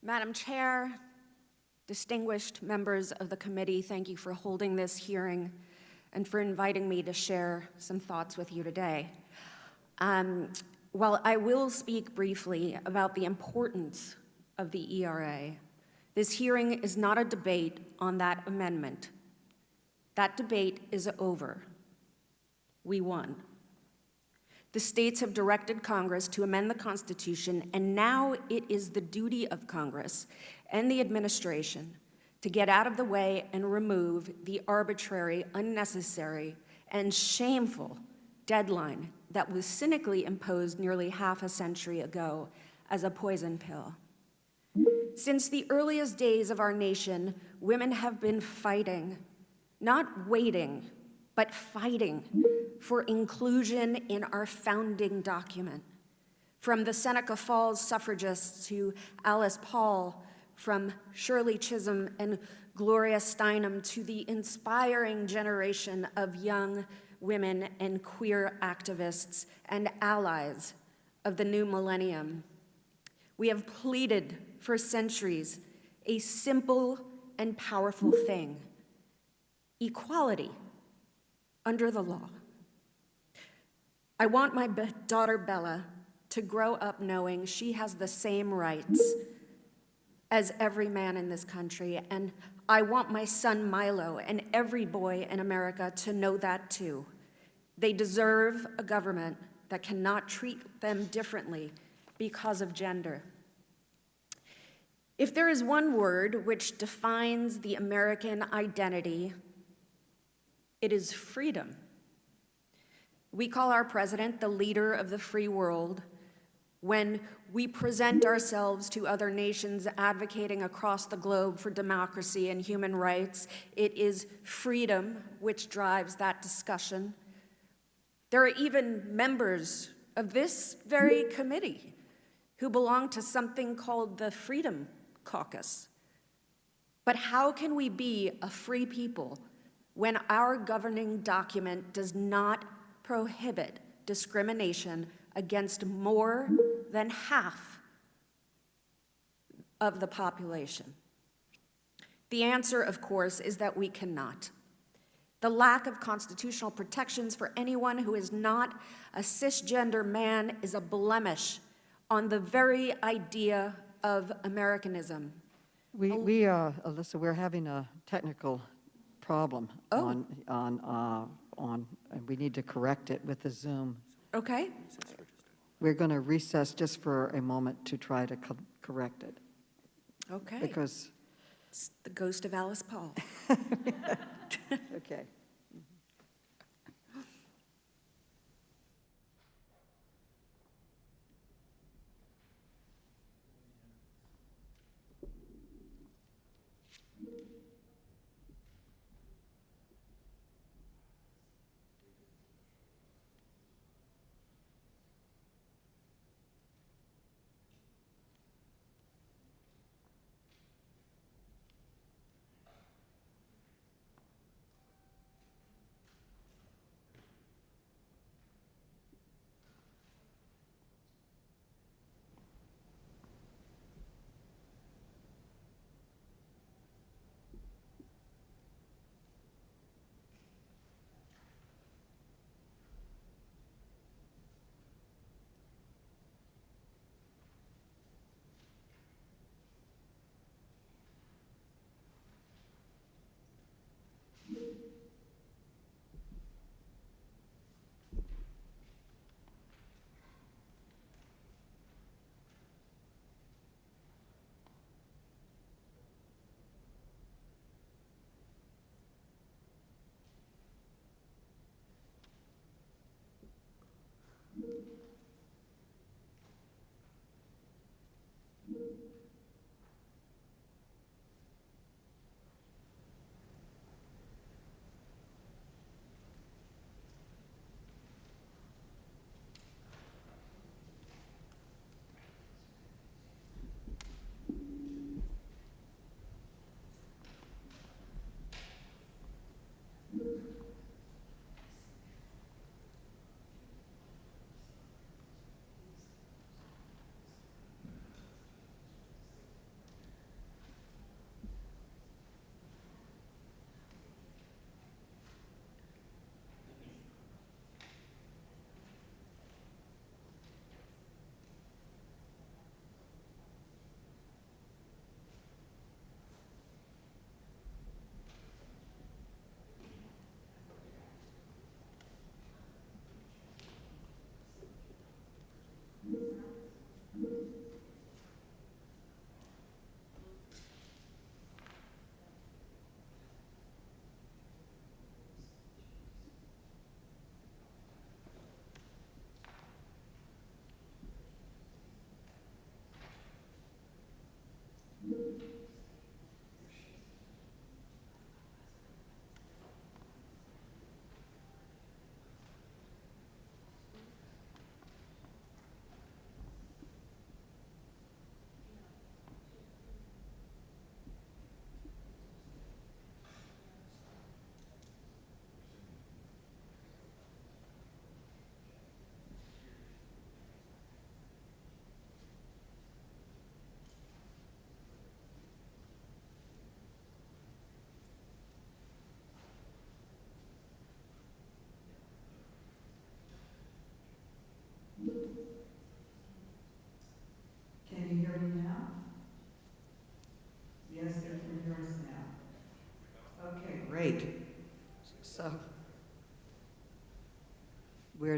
Madam Chair, distinguished members of the committee, thank you for holding this hearing and for inviting me to share some thoughts with you today. While I will speak briefly about the importance of the ERA, this hearing is not a debate on that amendment. That debate is over. We won. The states have directed Congress to amend the Constitution, and now it is the duty of Congress and the administration to get out of the way and remove the arbitrary, unnecessary, and shameful deadline that was cynically imposed nearly half a century ago as a poison pill. Since the earliest days of our nation, women have been fighting, not waiting, but fighting for inclusion in our founding document. From the Seneca Falls suffragists to Alice Paul, from Shirley Chisholm and Gloria Steinem to the inspiring generation of young women and queer activists and allies of the new millennium. We have pleaded for centuries a simple and powerful thing: equality under the law. I want my daughter Bella to grow up knowing she has the same rights as every man in this country, and I want my son Milo and every boy in America to know that too. They deserve a government that cannot treat them differently because of gender. If there is one word which defines the American identity, it is freedom. We call our president the leader of the free world. When we present ourselves to other nations advocating across the globe for democracy and human rights, it is freedom which drives that discussion. There are even members of this very committee who belong to something called the Freedom Caucus. But how can we be a free people when our governing document does not prohibit discrimination against more than half of the population? The answer, of course, is that we cannot. The lack of constitutional protections for anyone who is not a cisgender man is a blemish on the very idea of Americanism. Alyssa, we're having a technical problem and we need to correct it with the Zoom. Okay. We're going to recess just for a moment to try to correct it. Okay. Because it's the ghost of Alice Paul. okay.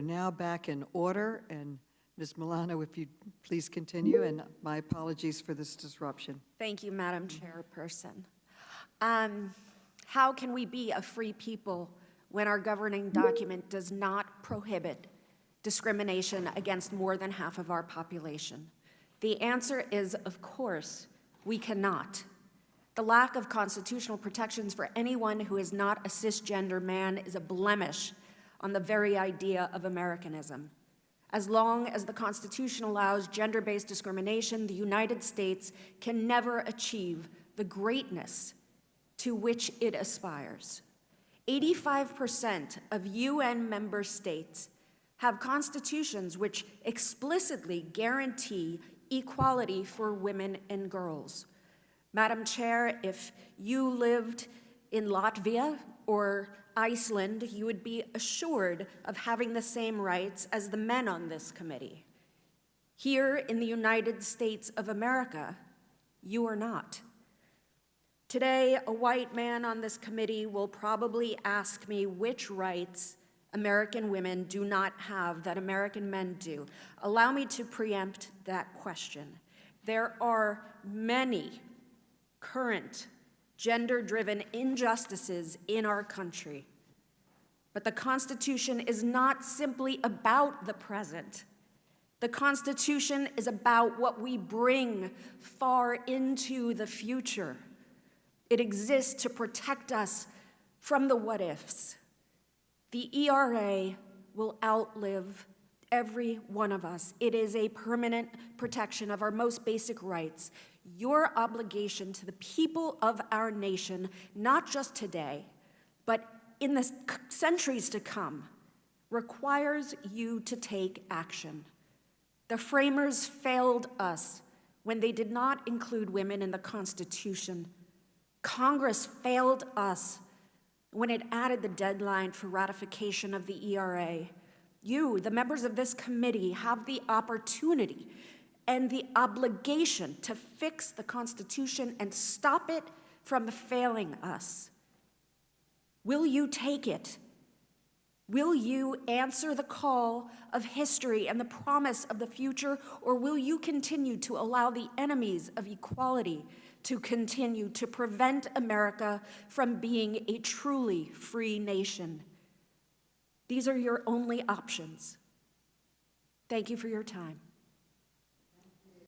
We're now back in order, and Ms. Milano, if you'd please continue, and my apologies for this disruption. Thank you, Madam Chairperson. How can we be a free people when our governing document does not prohibit discrimination against more than half of our population? The answer is, of course, we cannot. The lack of constitutional protections for anyone who is not a cisgender man is a blemish on the very idea of Americanism. As long as the Constitution allows gender-based discrimination, the United States can never achieve the greatness to which it aspires. 85% of UN member states have constitutions which explicitly guarantee equality for women and girls. Madam Chair, if you lived in Latvia or Iceland, you would be assured of having the same rights as the men on this committee. Here in the United States of America, you are not. Today, a white man on this committee will probably ask me which rights American women do not have that American men do. Allow me to preempt that question. There are many current gender-driven injustices in our country. But the Constitution is not simply about the present. The Constitution is about what we bring far into the future. It exists to protect us from the what-ifs. The ERA will outlive every one of us. It is a permanent protection of our most basic rights. Your obligation to the people of our nation, not just today, but in the centuries to come, requires you to take action. The framers failed us when they did not include women in the Constitution. Congress failed us when it added the deadline for ratification of the ERA. You, the members of this committee, have the opportunity and the obligation to fix the Constitution and stop it from failing us. Will you take it? Will you answer the call of history and the promise of the future, or will you continue to allow the enemies of equality to continue to prevent America from being a truly free nation? These are your only options. Thank you for your time.